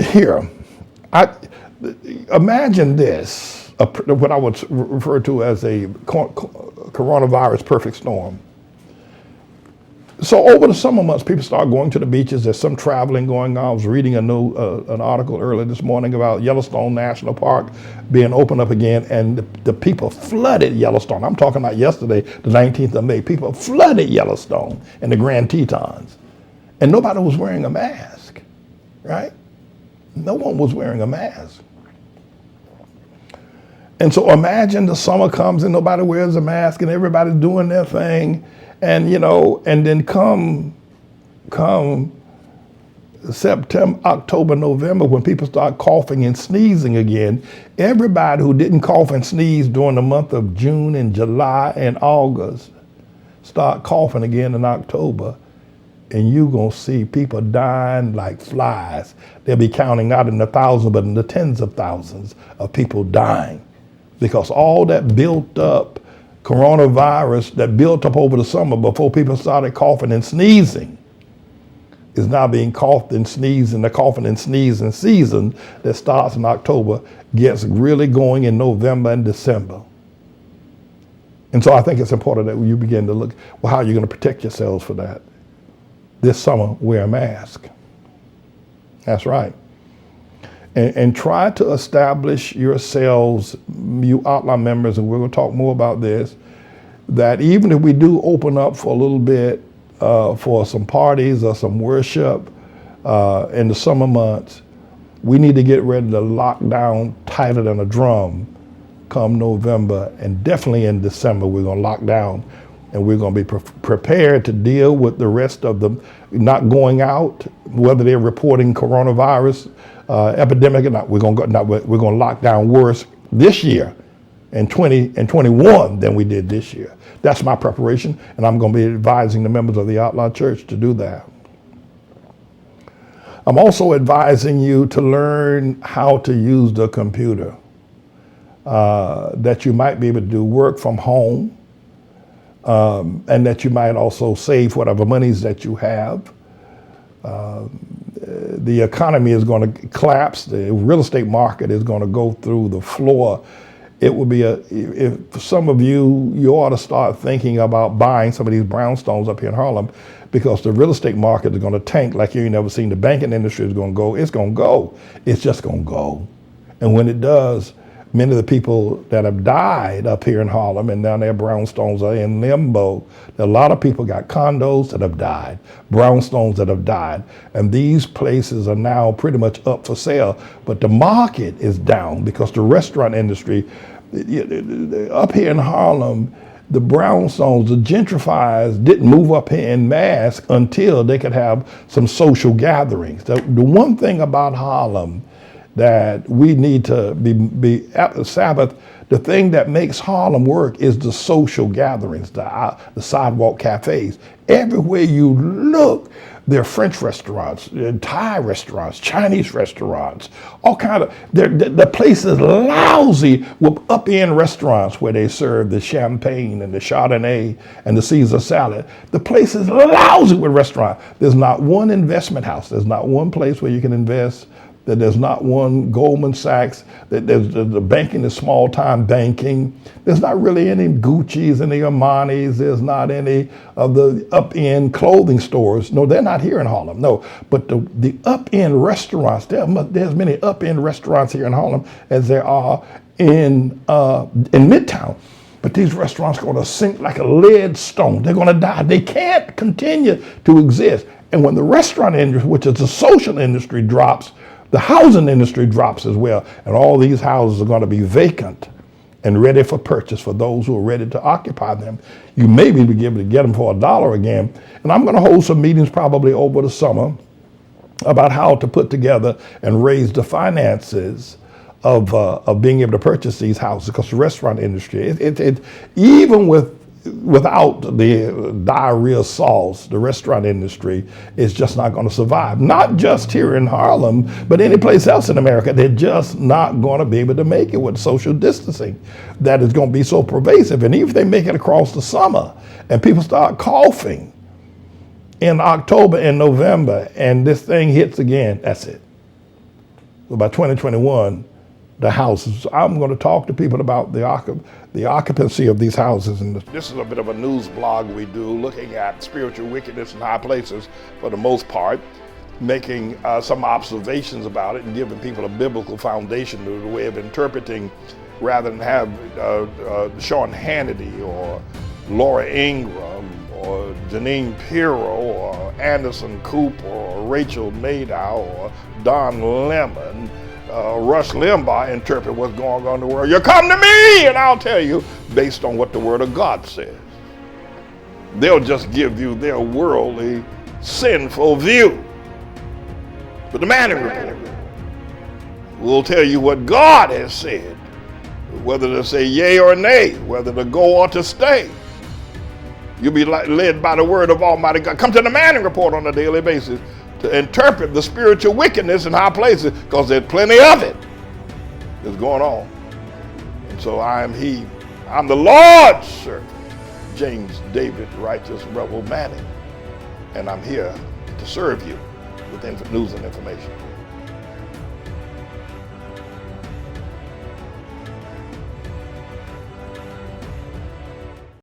here, imagine this, what I would refer to as a coronavirus perfect storm. So over the summer months, people start going to the beaches. There's some traveling going on. I was reading an article earlier this morning about Yellowstone National Park being opened up again, and the people flooded Yellowstone. I'm talking about yesterday, the 19th of May. People flooded Yellowstone and the Grand Tetons, and nobody was wearing a mask, right? No one was wearing a mask. And so imagine the summer comes and nobody wears a mask and everybody's doing their thing. And, and then come September, October, November, when people start coughing and sneezing again, everybody who didn't cough and sneeze during the month of June and July and August start coughing again in October. And you're going to see people dying like flies. They'll be counting not in the thousands, but in the tens of thousands of people dying. Because all that built up coronavirus that built up over the summer before people started coughing and sneezing is now being coughed and sneezed, and the coughing and sneezing season that starts in October gets really going in November and December. And so I think it's important that you begin to look, well, how are you going to protect yourselves for that? This summer, wear a mask. That's right. And try to establish yourselves, you ATLAH members, and we're going to talk more about this, that even if we do open up for a little bit for some parties or some worship in the summer months, we need to get ready to lock down tighter than a drum come November, and definitely in December we're going to lock down, and we're going to be prepared to deal with the rest of them not going out, whether they're reporting coronavirus epidemic or not. We're going to lock down worse this year in 2021 than we did this year. That's my preparation, and I'm going to be advising the members of the ATLAH Church to do that. I'm also advising you to learn how to use the computer, that you might be able to do work from home, and that you might also save whatever monies that you have. The economy is going to collapse. The real estate market is going to go through the floor. It would be if for some of you, you ought to start thinking about buying some of these brownstones up here in Harlem, because the real estate market is going to tank like you ain't never seen. The banking industry is going to go. It's going to go. It's just going to go. And when it does, many of the people that have died up here in Harlem and down there, brownstones are in limbo. A lot of people got condos that have died, brownstones that have died, and these places are now pretty much up for sale. But the market is down because the restaurant industry, up here in Harlem, the brownstones, the gentrifiers didn't move up here en masse until they could have some social gatherings. The one thing about Harlem that we need to be at the Sabbath, the thing that makes Harlem work is the social gatherings, the sidewalk cafes. Everywhere you look, there are French restaurants, Thai restaurants, Chinese restaurants, all kind of, the place is lousy with up-end restaurants where they serve the champagne and the Chardonnay and the Caesar salad. The place is lousy with restaurants. There's not one investment house. There's not one place where you can invest. That there's not one Goldman Sachs, that the banking is small-time banking. There's not really any Gucci's, any Armani's. There's not any of the up-end clothing stores. No, they're not here in Harlem, no. But the up-end restaurants, there's many up-end restaurants here in Harlem as there are in Midtown. But these restaurants are going to sink like a lead stone. They're going to die. They can't continue to exist. And when the restaurant industry, which is the social industry, drops, the housing industry drops as well, and all these houses are going to be vacant and ready for purchase for those who are ready to occupy them. You may be able to get them for $1 again. And I'm going to hold some meetings probably over the summer about how to put together and raise the finances of being able to purchase these houses, because the restaurant industry, even without the diarrhea sauce, the restaurant industry is just not going to survive. Not just here in Harlem, but any place else in America. They're just not going to be able to make it with social distancing. That is going to be so pervasive. And even if they make it across the summer and people start coughing in October and November and this thing hits again, that's it. So by 2021, the houses. I'm going to talk to people about the occupancy of these houses. And this is a bit of a news blog we do, looking at spiritual wickedness in high places for the most part, making some observations about it and giving people a biblical foundation to the way of interpreting, rather than have Sean Hannity or Laura Ingraham or Janine Pirro or Anderson Cooper or Rachel Maddow or Don Lemon, Rush Limbaugh interpret what's going on in the world. You come to me and I'll tell you based on what the Word of God says. They'll just give you their worldly, sinful view. But the Manning Report will tell you what God has said, whether to say yea or nay, whether to go or to stay. You'll be led by the word of Almighty God. Come to the Manning Report on a daily basis to interpret the spiritual wickedness in high places, because there's plenty of it that's going on. And so I'm the Lord's servant, James David Righteous Rebel Manning, and I'm here to serve you with news and information.